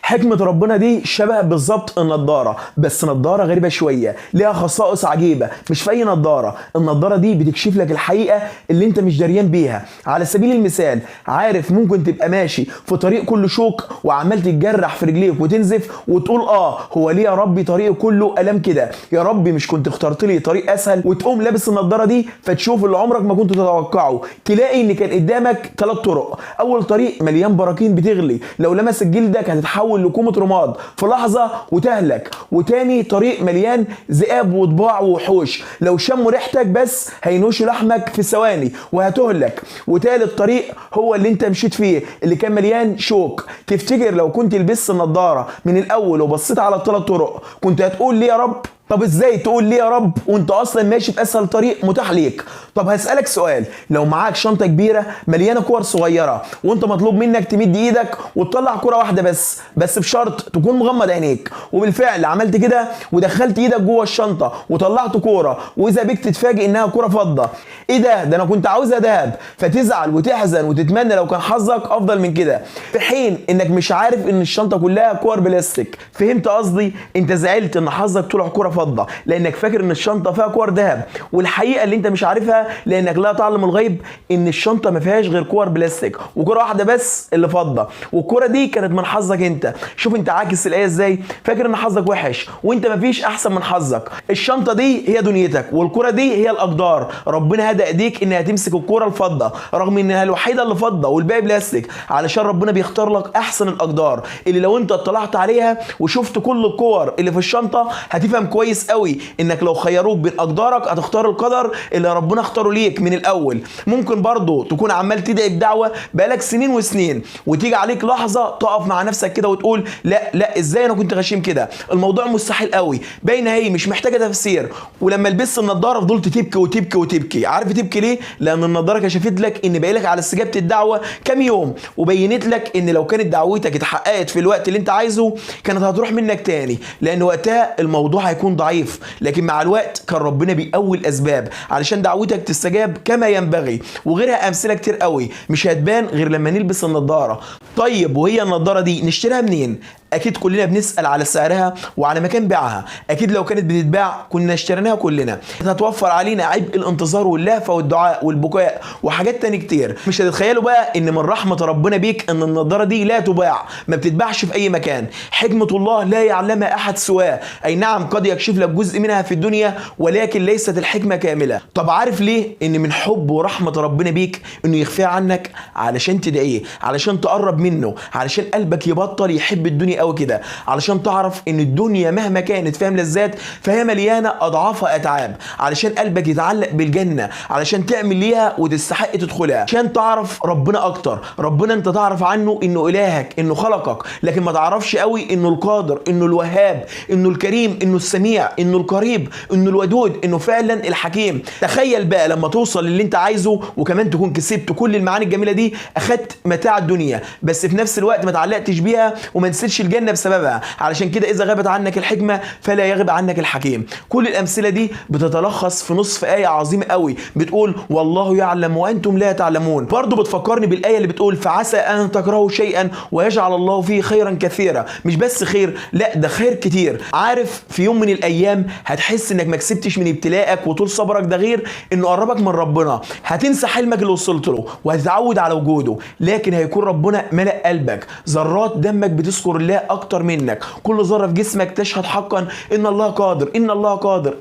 حكمة ربنا دي شبه بالظبط النضارة، بس نضارة غريبة شوية، ليها خصائص عجيبة. مش في أي نضارة، النضارة دي بتكشف لك الحقيقة اللي أنت مش دريان بيها. على سبيل المثال، عارف ممكن تبقى ماشي في طريق كله شوك وعمال تتجرح في رجليك وتنزف وتقول هو ليه يا ربي طريق كله ألم كده؟ يا ربي مش كنت اخترت لي طريق أسهل؟ وتقوم لابس النضارة دي فتشوف اللي عمرك ما كنت تتوقعه، تلاقي إن كان قدامك 3 طرق. أول طريق مليان براكين بتغلي، لو لمست جلدك هتتحول لكومة رماد في لحظة وتهلك. وتاني طريق مليان ذئاب وضباع ووحوش، لو شموا ريحتك بس هينوشوا لحمك في ثواني وهتهلك. وتالت طريق هو اللي انت مشيت فيه، اللي كان مليان شوك. تفتكر لو كنت لبست النضارة من الاول وبصيت على ال3 طرق كنت هتقول ليه يا رب؟ طب ازاي تقول ليه يا رب وانت اصلا ماشي في اسهل طريق متاح ليك؟ طب هسألك سؤال، لو معاك شنطة كبيرة مليانة كور صغيرة وانت مطلوب منك تمد ايدك وتطلع كرة واحدة بس بشرط تكون مغمض عينيك، وبالفعل عملت كده ودخلت ايدك جوه الشنطة وطلعت كورة، واذا بيك تتفاجئ انها كورة فضة. ايه ده انا كنت عاوزها دهب، فتزعل وتحزن وتتمنى لو كان حظك افضل من كده، في حين انك مش عارف ان الشنطة كلها كور بلاستيك. فهمت قصدي؟ انت زعلت ان حظك طلع كورة فضة لانك فاكر ان الشنطة فيها كور دهب، والحقيقة اللي انت مش عارفها لانك لا تعلم الغيب ان الشنطة ما فيهاش غير كور بلاستيك وكورة واحدة بس اللي فضة، والكورة دي كانت من حظك انت. شوف انت عاكس الايه ازاي، فاكر ان حظك وحش وانت ما فيش احسن من حظك. الشنطة دي هي دنيتك والكورة دي هي الاقدار. ربنا هدى ايديك انها تمسك الكورة الفضة رغم انها الوحيدة اللي فضة والباقي بلاستيك، علشان ربنا بيختار لك احسن الاقدار اللي لو انت اطلعت عليها وشفت كل الكور اللي في الشنطة هتفهم كويس قوي انك لو خيروك بين اقدارك هتختار القدر اللي ربنا اختاره ليك من الاول. ممكن برضو تكون عمال تدعي بدعوة بقالك سنين وسنين وتيجي عليك لحظة تقف مع نفسك كده وتقول لا ازاي انا كنت غشيم كده، الموضوع مستحيل قوي، باينه هي مش محتاجه تفسير. ولما لبست النضاره فضلت تبكي وتبكي وتبكي. عارف تبكي ليه؟ لان النضاره كشفت لك ان باقي لك على استجابه الدعوه كام يوم، وبينت لك ان لو كانت دعوتك اتحققت في الوقت اللي انت عايزه كانت هتروح منك تاني، لان وقتها الموضوع هيكون ضعيف. لكن مع الوقت كان ربنا بيقوي الاسباب علشان دعوتك تستجاب كما ينبغي. وغيرها امثله كتير قوي مش هتبان غير لما نلبس النضاره. طيب وهي النضاره دي نشتريها منين؟ اكيد كلنا بنسال على سعرها وعلى مكان بيعها. اكيد لو كانت بتتباع كنا اشتريناها كلنا. هتوفر علينا عبء الانتظار واللهفه والدعاء والبكاء وحاجات تاني كتير. مش هتتخيلوا بقى ان من رحمه ربنا بيك ان النضاره دي لا تباع، ما بتتباعش في اي مكان. حكمه الله لا يعلمها احد سواه. اي نعم قد يكشف لك جزء منها في الدنيا ولكن ليست الحكمه كامله. طب عارف ليه؟ ان من حب ورحمه ربنا بيك انه يخفيها عنك علشان تدعيه، علشان تقرب منه، علشان قلبك يبطل يحب الدنيا قوي كده، علشان تعرف ان الدنيا مهما كانت فيها لذات فهي مليانه اضعافها اتعاب، علشان قلبك يتعلق بالجنه، علشان تعمل ليها وتستحق تدخلها، عشان تعرف ربنا اكتر. ربنا انت تعرف عنه انه الهك، انه خلقك، لكن ما تعرفش قوي انه القادر، انه الوهاب، انه الكريم، انه السميع، انه القريب، انه الودود، انه فعلا الحكيم. تخيل بقى لما توصل للي انت عايزه وكمان تكون كسبت كل المعاني الجميله دي، اخدت متاع الدنيا بس في نفس الوقت ما تعلقتش بيها وما نسيتش الجنه بسببها. علشان كده اذا غابت عنك الحكمه فلا يغيب عنك الحكيم. كل الامثله دي بتتلخص في نصف ايه عظيمه قوي بتقول والله يعلم وانتم لا تعلمون. برضو بتفكرني بالايه اللي بتقول فعسى ان تكرهوا شيئا ويجعل الله فيه خيرا كثيرا. مش بس خير، لا ده خير كتير. عارف في يوم من الايام هتحس انك ما كسبتش من ابتلائك وطول صبرك، ده غير انه قربك من ربنا. هتنسى حلمك اللي وصلت له وهتتعود على وجوده، لكن هيكون ربنا ملأ قلبك. ذرات دمك بتذكر الله اكتر منك، كل ذره في جسمك تشهد حقا ان الله قادر، ان الله قادر.